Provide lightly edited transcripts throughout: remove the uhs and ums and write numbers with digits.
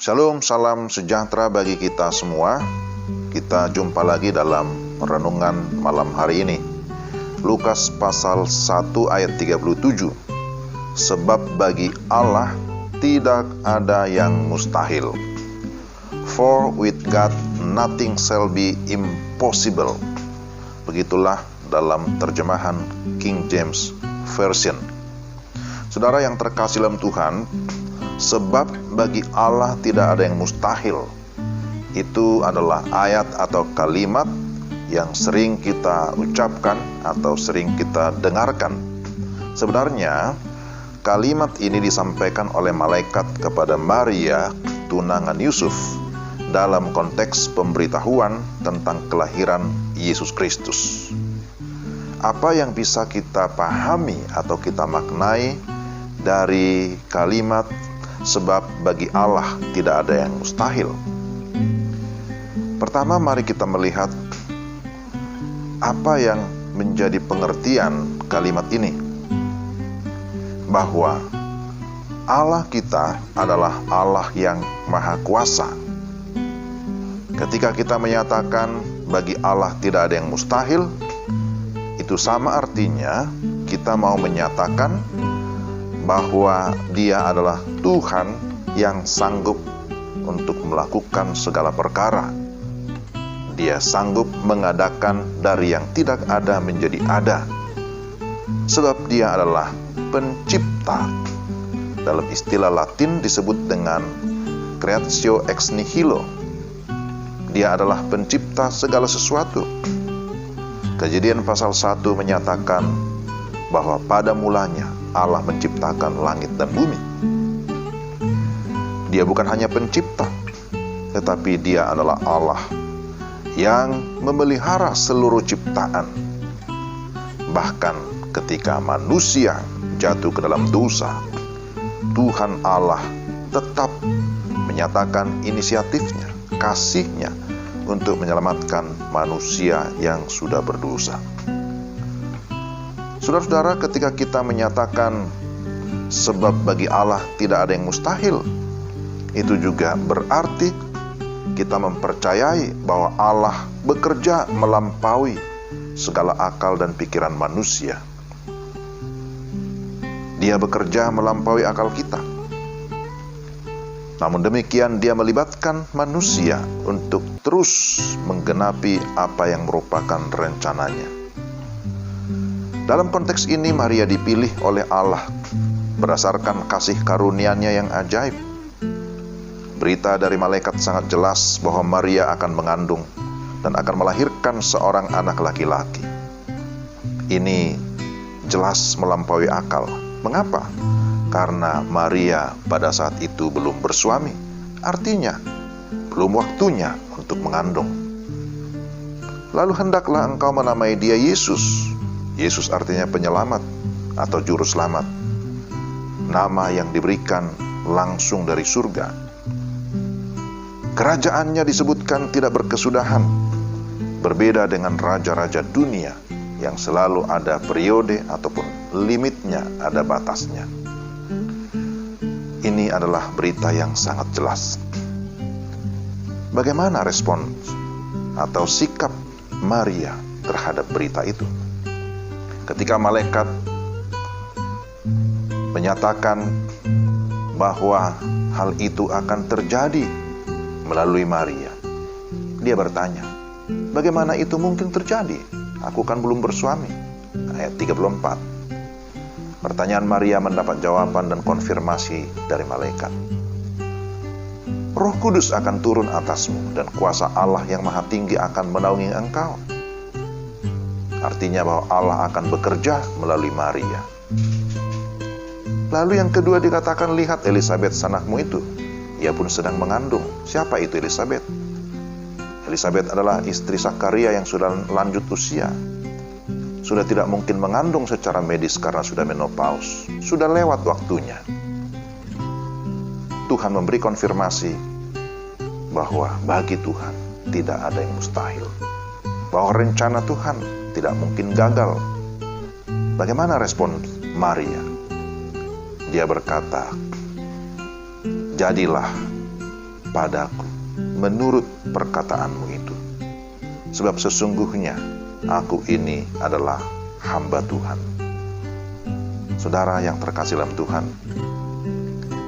Shalom, salam sejahtera bagi kita semua. Kita jumpa lagi dalam renungan malam hari ini. Lukas pasal 1 ayat 37. Sebab bagi Allah tidak ada yang mustahil. For with God nothing shall be impossible. Begitulah dalam terjemahan King James Version. Saudara yang terkasih dalam Tuhan, sebab bagi Allah tidak ada yang mustahil. Itu adalah ayat atau kalimat yang sering kita ucapkan atau sering kita dengarkan. Sebenarnya kalimat ini disampaikan oleh malaikat kepada Maria, tunangan Yusuf, dalam konteks pemberitahuan tentang kelahiran Yesus Kristus. Apa yang bisa kita pahami atau kita maknai dari kalimat sebab bagi Allah tidak ada yang mustahil? Pertama, mari kita melihat apa yang menjadi pengertian kalimat ini. Bahwa Allah kita adalah Allah yang Maha Kuasa. Ketika kita menyatakan bagi Allah tidak ada yang mustahil, itu sama artinya kita mau menyatakan bahwa Dia adalah Tuhan yang sanggup untuk melakukan segala perkara. Dia sanggup mengadakan dari yang tidak ada menjadi ada. Sebab Dia adalah pencipta. Dalam istilah Latin disebut dengan creatio ex nihilo. Dia adalah pencipta segala sesuatu. Kejadian pasal 1 menyatakan bahwa pada mulanya Allah menciptakan langit dan bumi. Dia bukan hanya pencipta, tetapi Dia adalah Allah yang memelihara seluruh ciptaan. Bahkan ketika manusia jatuh ke dalam dosa, Tuhan Allah tetap menyatakan inisiatifnya, kasihnya untuk menyelamatkan manusia yang sudah berdosa. Saudara-saudara, ketika kita menyatakan sebab bagi Allah tidak ada yang mustahil, itu juga berarti kita mempercayai bahwa Allah bekerja melampaui segala akal dan pikiran manusia. Dia bekerja melampaui akal kita. Namun demikian, Dia melibatkan manusia untuk terus menggenapi apa yang merupakan rencananya. Dalam konteks ini, Maria dipilih oleh Allah berdasarkan kasih karunia-Nya yang ajaib. Berita dari malaikat sangat jelas bahwa Maria akan mengandung dan akan melahirkan seorang anak laki-laki. Ini jelas melampaui akal. Mengapa? Karena Maria pada saat itu belum bersuami. Artinya, belum waktunya untuk mengandung. Lalu hendaklah engkau menamai dia Yesus. Yesus artinya penyelamat atau juru selamat. Nama yang diberikan langsung dari surga. Kerajaannya disebutkan tidak berkesudahan. Berbeda dengan raja-raja dunia yang selalu ada periode ataupun limitnya, ada batasnya. Ini adalah berita yang sangat jelas. Bagaimana respon atau sikap Maria terhadap berita itu? Ketika malaikat menyatakan bahwa hal itu akan terjadi melalui Maria, dia bertanya, bagaimana itu mungkin terjadi? Aku kan belum bersuami. Ayat 34. Pertanyaan Maria mendapat jawaban dan konfirmasi dari malaikat. Roh Kudus akan turun atasmu dan kuasa Allah yang Maha Tinggi akan menaungi engkau. Artinya bahwa Allah akan bekerja melalui Maria. Lalu yang kedua dikatakan, lihat Elisabet sanakmu itu. Ia pun sedang mengandung. Siapa itu Elisabet? Elisabet adalah istri Zakaria yang sudah lanjut usia. Sudah tidak mungkin mengandung secara medis karena sudah menopause. Sudah lewat waktunya. Tuhan memberi konfirmasi bahwa bagi Tuhan tidak ada yang mustahil. Bahwa rencana Tuhan tidak mungkin gagal. Bagaimana respon Maria? Dia berkata, jadilah padaku menurut perkataanmu itu. Sebab sesungguhnya aku ini adalah hamba Tuhan. Saudara yang terkasih dalam Tuhan,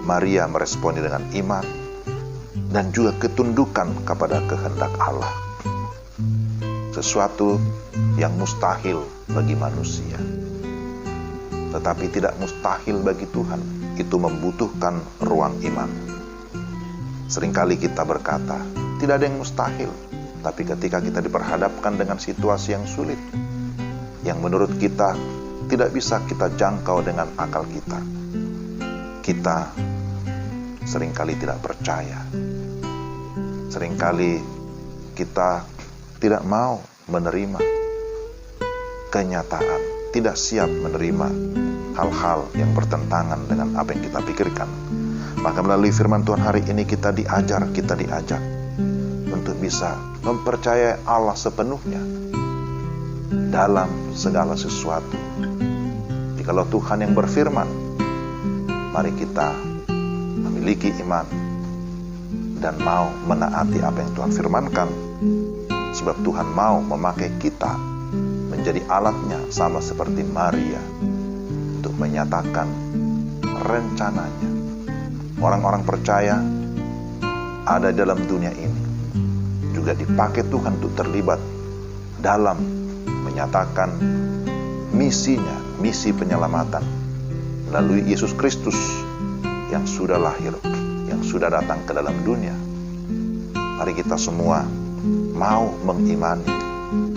Maria meresponi dengan iman dan juga ketundukan kepada kehendak Allah. Sesuatu yang mustahil bagi manusia, tetapi tidak mustahil bagi Tuhan. Itu membutuhkan ruang iman. Seringkali kita berkata, tidak ada yang mustahil. Tapi ketika kita diperhadapkan dengan situasi yang sulit, yang menurut kita tidak bisa kita jangkau dengan akal kita seringkali tidak percaya. Seringkali kita tidak mau menerima kenyataan, tidak siap menerima hal-hal yang bertentangan dengan apa yang kita pikirkan. Maka melalui firman Tuhan hari ini kita diajak untuk bisa mempercayai Allah sepenuhnya dalam segala sesuatu. Jikalau Tuhan yang berfirman, mari kita memiliki iman dan mau menaati apa yang Tuhan firmankan, sebab Tuhan mau memakai kita menjadi alatnya, sama seperti Maria, untuk menyatakan rencananya. Orang-orang percaya ada dalam dunia ini juga dipakai Tuhan untuk terlibat dalam menyatakan misinya, misi penyelamatan melalui Yesus Kristus yang sudah lahir, yang sudah datang ke dalam dunia. Mari kita semua mau mengimani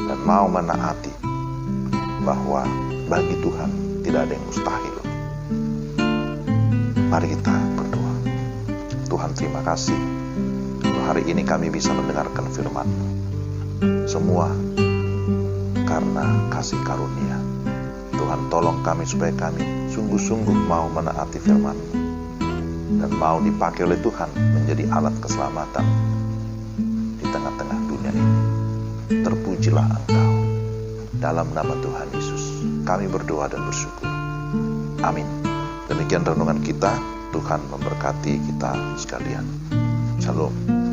dan mau menaati bahwa bagi Tuhan tidak ada yang mustahil. Mari kita berdoa. Tuhan, terima kasih hari ini kami bisa mendengarkan firman-Mu. Semua karena kasih karunia. Tuhan, tolong kami supaya kami sungguh-sungguh mau menaati firman-Mu dan mau dipakai oleh Tuhan menjadi alat keselamatan di tengah-tengah dunia ini. Terpujilah Engkau. Dalam nama Tuhan Yesus kami berdoa dan bersyukur. Amin. Demikian renungan kita. Tuhan memberkati kita sekalian. Shalom.